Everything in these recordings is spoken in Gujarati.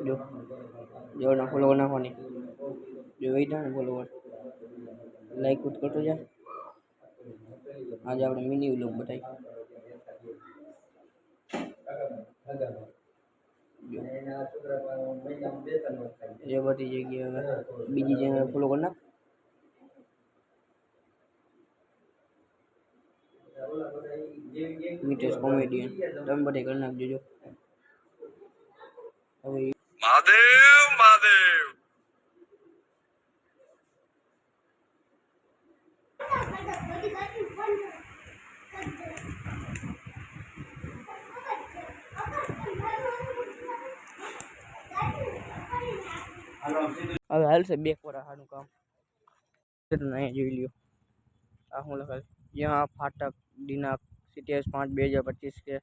જો જો ના ફોલોવર નાખવાની જો વૈધા ને ફોલોવર લાઈક ઉત કરતો જા આજે આપણે મિની વ્લોગ બતાવી એ બધી જગ્યાએ બીજી ચેનલ ફોલો કરી નાખ મિટેશ કોમેડિયન તમે બધે કરી નાખજો જો હવે મહાદેવ મહાદેવ હવે હાલશે બે કોરા હાનું કામ અહીંયા જોઈ લ્યો આ હું લખાય यहाँ फाटक दिनांक CTS 5/2025 के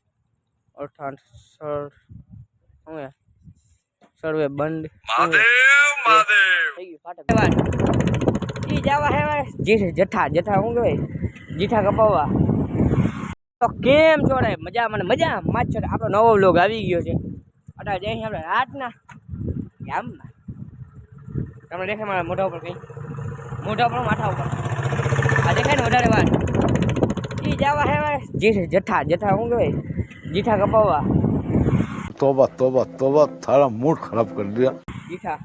68 सर्वे बंद મહાદેવ મહાદેવ થઈ ગયું ફાટક ઈ જાવા હે જી જથા જથા હું કહેવાય જીઠા કપાવવા તો કેમ છોડે મજા મને મજા માચ છોડે આપણો નવો વ્લોગ આવી ગયો છે અટા જઈ આપણે રાતના ગામમાં તમને દેખાય મારા મોઢા ઉપર કઈ મોઢા ઉપર માથા ઉપર આ દેખાય ને વધારે વાત ઈ જાવા હે જી જથા જથા હું કહેવાય જીઠા કપાવવા तौबा तौबा तौबा थारा मूड खराब कर दिया જીઠા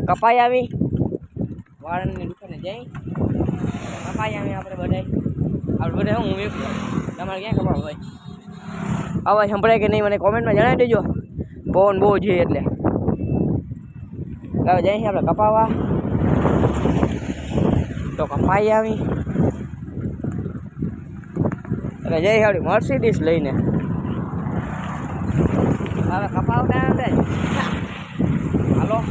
કપાઈ આવી વાળની દુકાને જઈ કપાઈ આવી આપણે બધા હું એક તમારે ક્યાં કપાવ હોય અવાજ સંભળાય કે નહીં મને કોમેન્ટમાં જણાવી દેજો પવન બહુ છે એટલે હવે જઈ આપણે કપાવવા તો કપાઈ આવી એટલે જઈ આપણી મર્સિડીઝ લઈને હવે કપાવતા આવે હાલો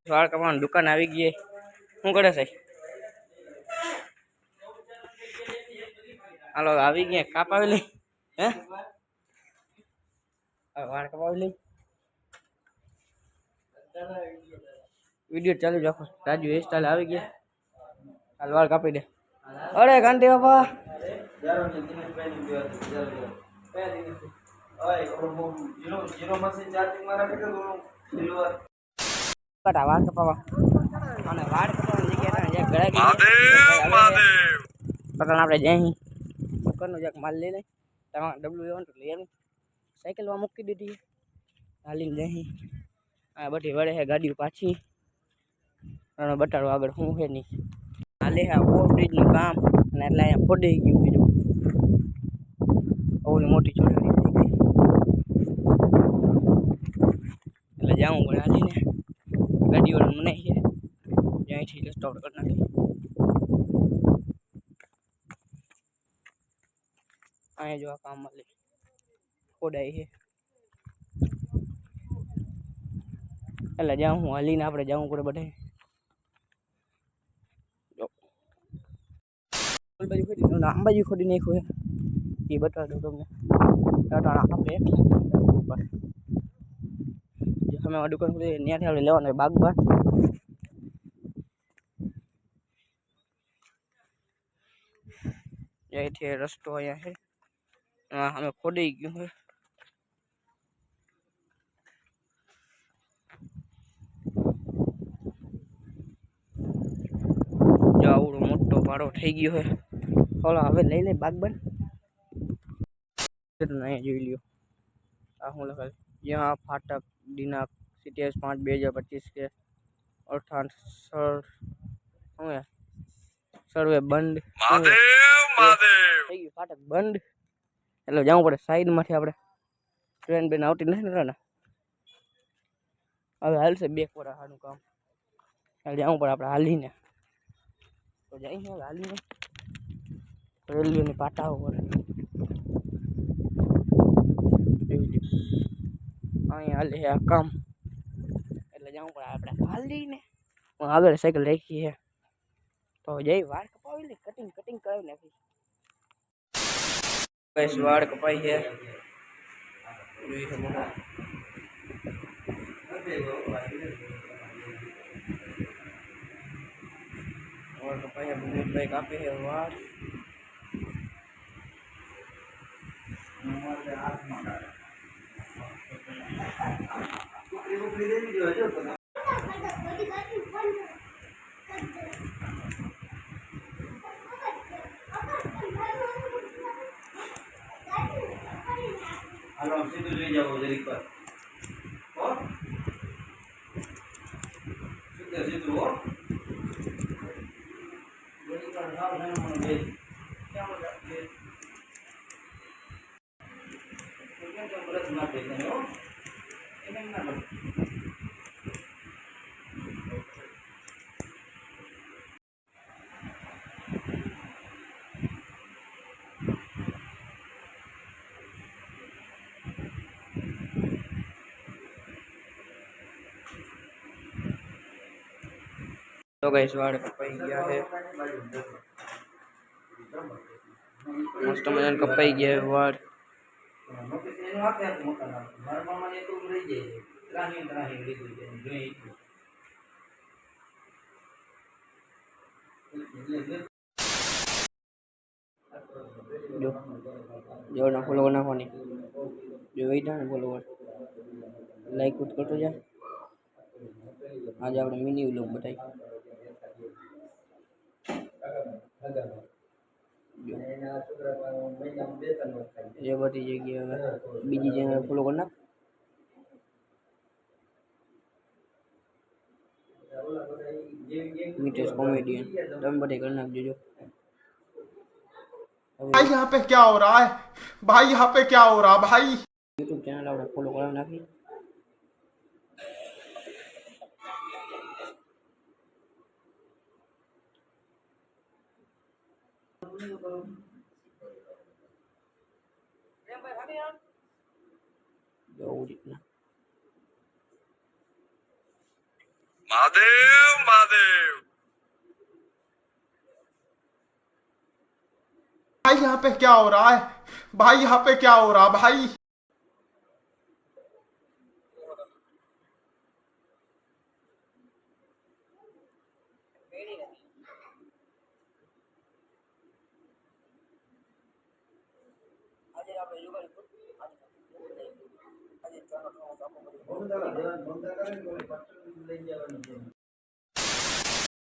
વાળ કપાવાની દુકાન આવી ગઈ શું કરે છે હાલો આવી ગયા કાપાવી લઈ હે વાળ કપાવી લઈ વિડીયો ચાલુ રાખો રાજુ હેરસ્ટાઈલ આવી ગયા હાલ વાળ કાપી દે અરે કાંતિ બાપા વાળ કપાવા અને વાળ કપાવાની જગ્યાએ આપણે જઈ દુકાનનો જ્યાંક માલ લઈ લઈ તમારે ડબલું લેવાનું તો લઈ આવી સાયકલમાં મૂકી દીધી હાલીને જઈ આ બધી વળે છે ગાડીઓ પાછી અને બટાડો આગળ શું છે નહીં હાલે છે ઓવરબ્રિજનું કામ અને એટલે અહીંયા ફોડાઈ ગયું બીજું ઓલી મોટી ચોડેલી થઈ ગઈ એટલે જાઉં પડે હાલીને ગાડીવાળા મને છે જ્યાંથી રસ્તો આપણે કરી નાખીએ અહીંયા જો આ કામ મળે ફોડાઈ છે એટલે જાઉં હું હાલીને આપણે જવું પડે બધે આંબાજી ખોડી નાખ્યું છે એ બતાવી દઉં તમને આપણે ઉપર અમે દુકાન ખોલી ત્યાંથી આપણે લેવાનું બાગબાન અહીંથી રસ્તો અહીંયા છે અમે ખોડી ગયું છે જો આવડો મોટો પાડો થઈ ગયો છે ઓલા હવે લઈ લે બાગબાન અહીંયા જોઈ લ્યો આ હું લખાય यहाँ फाटक दिनांक CTS 5/2025 के 68 सर्वे बंद મહાદેવ મહાદેવ થઈ ગયું ફાટક બંધ એટલે જવું પડે સાઈડમાંથી આપણે ટ્રેન બેન આવતી નથી ને હવે હાલશે બે કોરા હાનું કામ એટલે જવું પડે આપણે હાલીને તો જઈ હવે હાલીને રેલવેની પાટા ઉપર અહીંયા હાલે આ કામ એટલે જવું પડે આપણે હાલીને આગળ સાયકલ રાખી છે તો જઈ વાળ કપાવી લે કટિંગ કરાવી નાખી બસ વાળ કપાઈ છે વાળ કપાઈ છે કાપે છે વાળ હાલો સીધું લઈ જાવ જરીક પર હો સીધું હો જરીક પર સાવ નાનું બે કેમ લાગે કેમ બ્રશ માર દે હો એને ના કર तो गाइस वाड़ कपाई गया है मस्त मजा कपाई गया है वाड़ जो जो ना फॉलो ना होनी जो वही था फॉलोवर लाइक कुछ करतो जा आज આપણે મિની વ્લોગ બતાવી જે બધી જગ્યાએ બીજી ચેનલ ફોલો કરી નાખ મિટેશ કોમેડિયન તમે બધી કરી નાખજો જો भाई यहाँ पे क्या हो रहा है भाई यहाँ पे क्या हो रहा है भाई YouTube चैनल આપણે ફોલો કરાવી નાખી महादेव महादेव भाई यहाँ पे क्या हो रहा है भाई यहाँ पे क्या हो रहा है भाई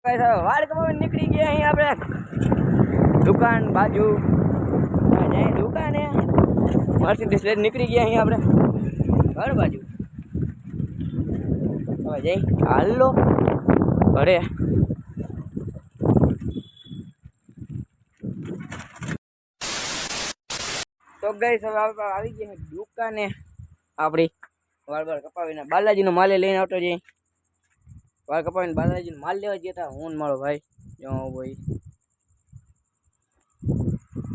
વાળ કમાવા નીકળી ગયા અહીં આપણે દુકાન બાજુ દુકાન મર્સિડીઝ લઈને નીકળી ગયા અહીં આપણે ઘર બાજુ હવે જઈ હાલો ઘરે તો ગઈસ હવે આવી ગયા દુકાને આપણી વાળ વાળ કપાવીને બાલાજીનો માલે લઈને આવતો જઈ વાળ કપાવીને બાલાજીનો માલ લેવા ગયા હતા હું મારો ભાઈ જો ભાઈ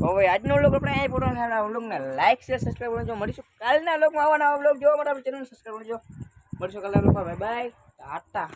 હવે આજનો વ્લોગ આપણે અહીં પૂરો થાય વ્લોગને લાઈક શેર સબસ્ક્રાઈબ કરજો મળીશું કાલના વ્લોગમાં આવા નવા વ્લોગ જોવા માટે આપણે ચેનલ સબસ્ક્રાઈબ કરજો મળીશું કાલના વ્લોગમાં બાય બાય ટાટા